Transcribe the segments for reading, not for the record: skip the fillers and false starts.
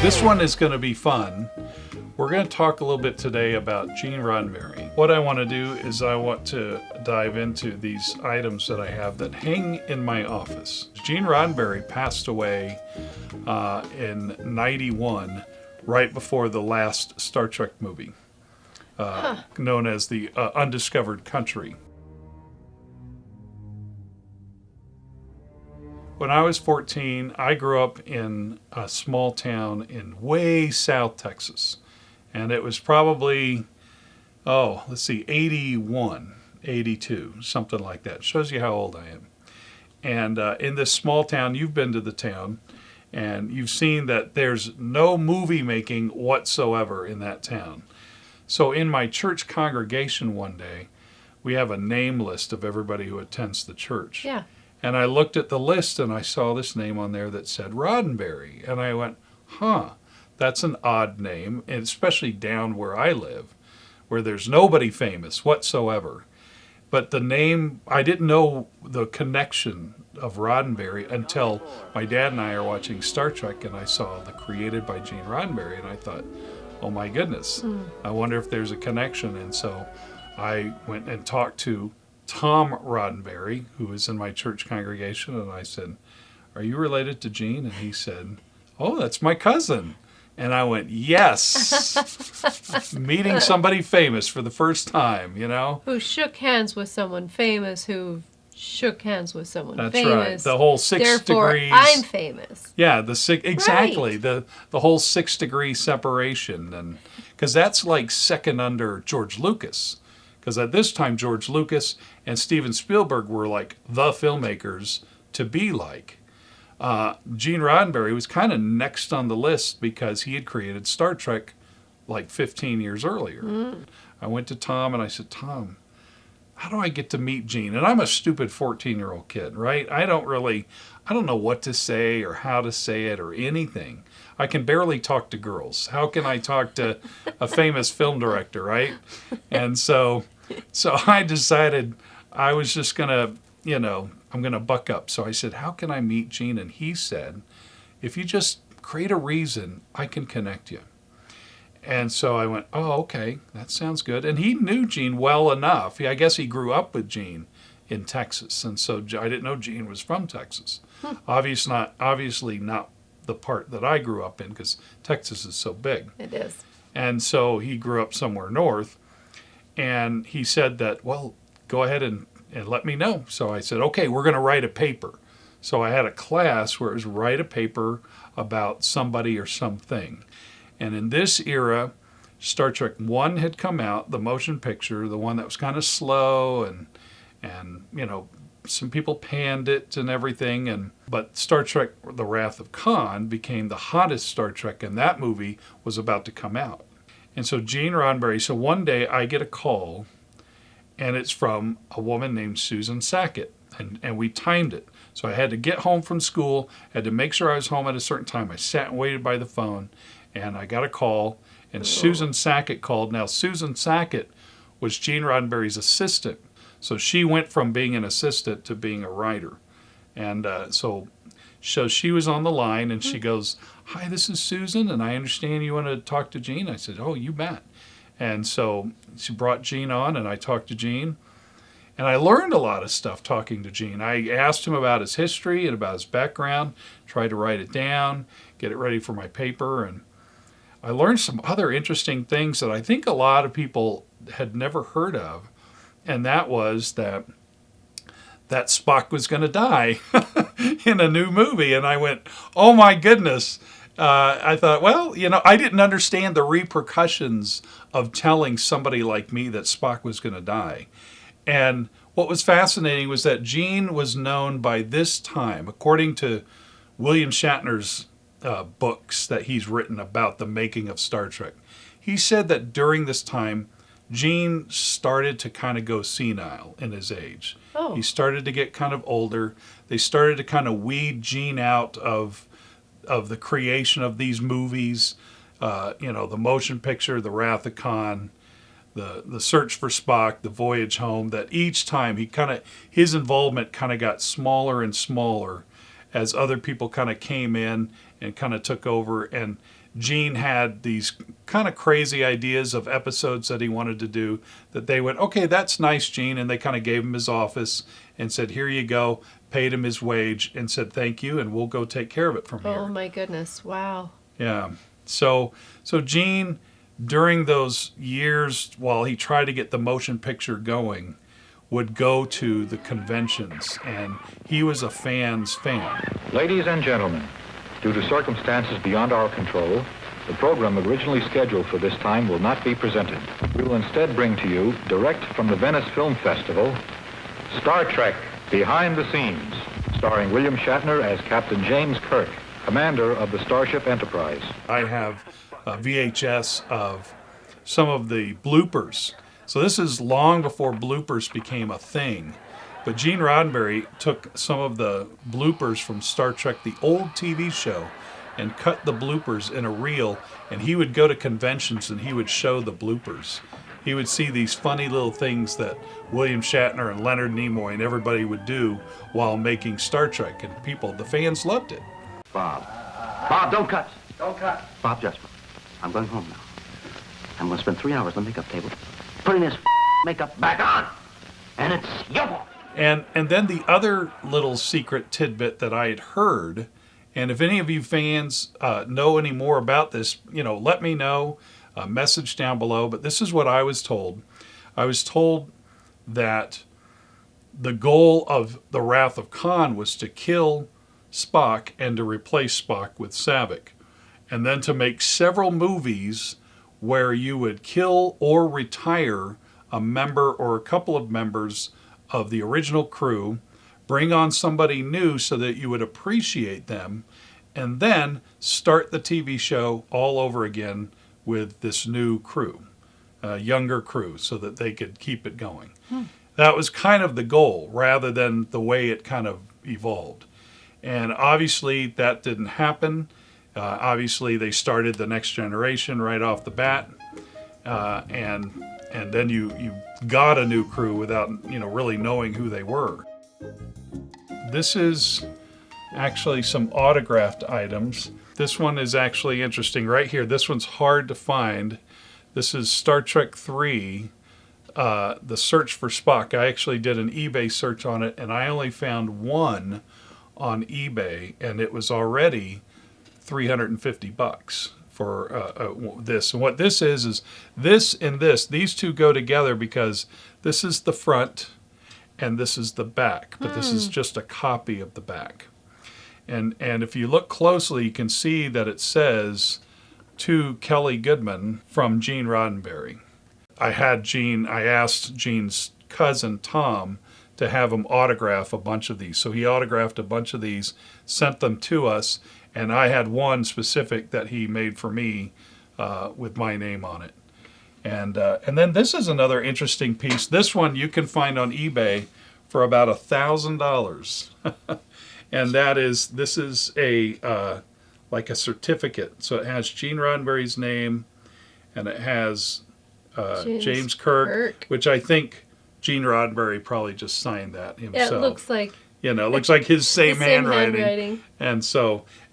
This one is going to be fun. We're going to talk a little bit today about Gene Roddenberry. What I want to do is I want to dive into these items that I have that hang in my office. Gene Roddenberry passed away in '91, right before the last Star Trek movie, known as the Undiscovered Country. When I was 14, I grew up in a small town in way South Texas. And it was probably, 81, 82, something like that. Shows you how old I am. And in this small town, you've been to the town, and you've seen that there's no movie making whatsoever in that town. So in my church congregation one day, we have a name list of everybody who attends the church. Yeah. And I looked at the list and I saw this name on there that said Roddenberry. And I went, that's an odd name, and especially down where I live, where there's nobody famous whatsoever. But the name, I didn't know the connection of Roddenberry until my dad and I are watching Star Trek and I saw the created by Gene Roddenberry, and I thought, oh my goodness, I wonder if there's a connection. And so I went and talked to Tom Roddenberry, who was in my church congregation, and I said, are you related to Gene? And he said, oh, that's my cousin. And I went, yes, meeting somebody famous for the first time, you know? Who shook hands with someone famous who shook hands with someone That's famous. right. The whole 6 Therefore, degrees. I'm famous. Yeah, exactly. Right. The whole 6 degree separation, and because that's like second under George Lucas. Because at this time, George Lucas and Steven Spielberg were like the filmmakers to be like. Gene Roddenberry was kind of next on the list because he had created Star Trek like 15 years earlier. I went to Tom and I said, Tom, how do I get to meet Gene? And I'm a stupid 14-year-old kid, right? I don't know what to say or how to say it or anything. I can barely talk to girls. How can I talk to a famous film director, right? And so I decided I was just going to, I'm going to buck up. So I said, how can I meet Gene? And he said, if you just create a reason, I can connect you. And so I went, oh, okay, that sounds good. And he knew Gene well enough. I guess he grew up with Gene in Texas. And so I didn't know Gene was from Texas. Obviously not the part that I grew up in, because Texas is so big. It is. And so he grew up somewhere north. And he said that, well, go ahead and let me know. So I said, okay, we're going to write a paper. So I had a class where it was write a paper about somebody or something. And in this era, Star Trek 1 had come out, the motion picture, the one that was kind of slow, and some people panned it and everything. But Star Trek, The Wrath of Kahn, became the hottest Star Trek, and that movie was about to come out. And so Gene Roddenberry, so one day I get a call, and it's from a woman named Susan Sackett, and we timed it. So I had to get home from school, had to make sure I was home at a certain time. I sat and waited by the phone, and I got a call, and Susan Sackett called. Now, Susan Sackett was Gene Roddenberry's assistant. So she went from being an assistant to being a writer. And so she was on the line, and she goes, hi, this is Susan, and I understand you want to talk to Gene. I said, oh, you bet. And so she brought Gene on, and I talked to Gene. And I learned a lot of stuff talking to Gene. I asked him about his history and about his background, tried to write it down, get it ready for my paper. And I learned some other interesting things that I think a lot of people had never heard of. And that was that Spock was going to die in a new movie. And I went, oh my goodness. I thought, well, I didn't understand the repercussions of telling somebody like me that Spock was going to die. And what was fascinating was that Gene was known by this time, according to William Shatner's books that he's written about the making of Star Trek. He said that during this time, Gene started to kind of go senile in his age. Oh. He started to get kind of older. They started to kind of weed Gene out of the creation of these movies, the motion picture, The Wrath of Khan, the Search for Spock, The Voyage Home, that each time his involvement kind of got smaller and smaller as other people kind of came in and kind of took over. And Gene had these kind of crazy ideas of episodes that he wanted to do, that they went, okay, that's nice, Gene. And they kind of gave him his office and said, here you go, paid him his wage and said, thank you, and we'll go take care of it from here. Oh my goodness. Wow. Yeah. So Gene, during those years while he tried to get the motion picture going, would go to the conventions, and he was a fan's fan. Ladies and gentlemen, due to circumstances beyond our control, the program originally scheduled for this time will not be presented. We will instead bring to you, direct from the Venice Film Festival, Star Trek Behind the Scenes, starring William Shatner as Captain James Kirk, commander of the Starship Enterprise. I have a VHS of some of the bloopers. So this is long before bloopers became a thing. But Gene Roddenberry took some of the bloopers from Star Trek, the old TV show, and cut the bloopers in a reel, and he would go to conventions and he would show the bloopers. He would see these funny little things that William Shatner and Leonard Nimoy and everybody would do while making Star Trek, and the fans loved it. Bob, don't cut. Don't cut. Bob Jesper, I'm going home now. I'm going to spend 3 hours on the makeup table putting this makeup back on, and it's your fault. And then the other little secret tidbit that I had heard, and if any of you fans know any more about this, let me know, message down below. But this is what I was told. I was told that the goal of the Wrath of Khan was to kill Spock and to replace Spock with Saavik, and then to make several movies where you would kill or retire a member or a couple of members of the original crew, bring on somebody new so that you would appreciate them, and then start the TV show all over again with this new crew, younger crew, so that they could keep it going. That was kind of the goal, rather than the way it kind of evolved. And obviously that didn't happen. Obviously they started the next generation right off the bat, and then you got a new crew without really knowing who they were. This is actually some autographed items. This one is actually interesting right here. This one's hard to find. This is Star Trek 3, The Search for Spock. I actually did an eBay search on it, and I only found one on eBay, and it was already $350 for this. And what this is this and this, these two go together because this is the front and this is the back, but this is just a copy of the back. And if you look closely, you can see that it says, to Kelly Goodman from Gene Roddenberry. I asked Gene's cousin Tom to have him autograph a bunch of these. So he autographed a bunch of these, sent them to us, and I had one specific that he made for me with my name on it. And then this is another interesting piece. This one you can find on eBay for about $1,000. And this is a like a certificate. So it has Gene Roddenberry's name, and it has James Kirk, which I think Gene Roddenberry probably just signed that himself. Yeah, it looks like. It looks like his same handwriting. And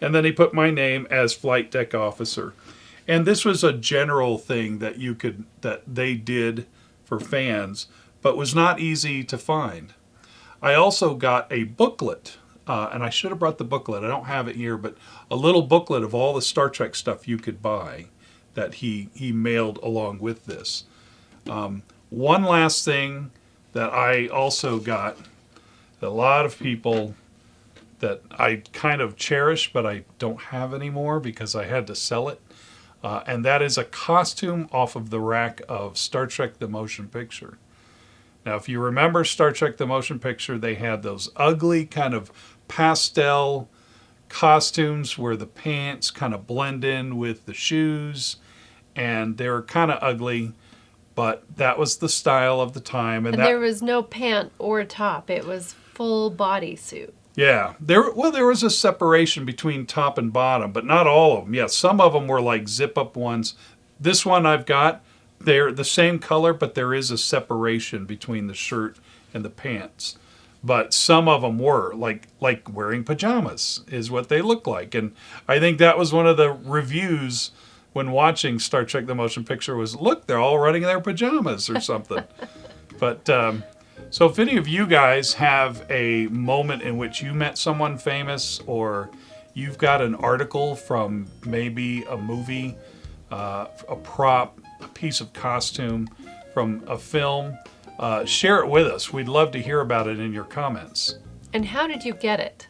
then he put my name as flight deck officer. And this was a general thing that they did for fans, but was not easy to find. I also got a booklet, and I should have brought the booklet. I don't have it here, but a little booklet of all the Star Trek stuff you could buy that he mailed along with this. One last thing that I also got, a lot of people that I kind of cherish, but I don't have anymore because I had to sell it. And that is a costume off of the rack of Star Trek the Motion Picture. Now, if you remember Star Trek the Motion Picture, they had those ugly kind of pastel costumes where the pants kind of blend in with the shoes, and they were kind of ugly, but that was the style of the time. And there was no pant or top. It was full bodysuit. Yeah, there was a separation between top and bottom, but not all of them. Yeah, some of them were like zip-up ones. This one I've got, they're the same color, but there is a separation between the shirt and the pants. but some of them were like wearing pajamas is what they look like. And I think that was one of the reviews when watching Star Trek the Motion Picture was, look, they're all running in their pajamas or something. But so if any of you guys have a moment in which you met someone famous, or you've got an article from maybe a movie, a prop, a piece of costume from a film, share it with us. We'd love to hear about it in your comments. And how did you get it?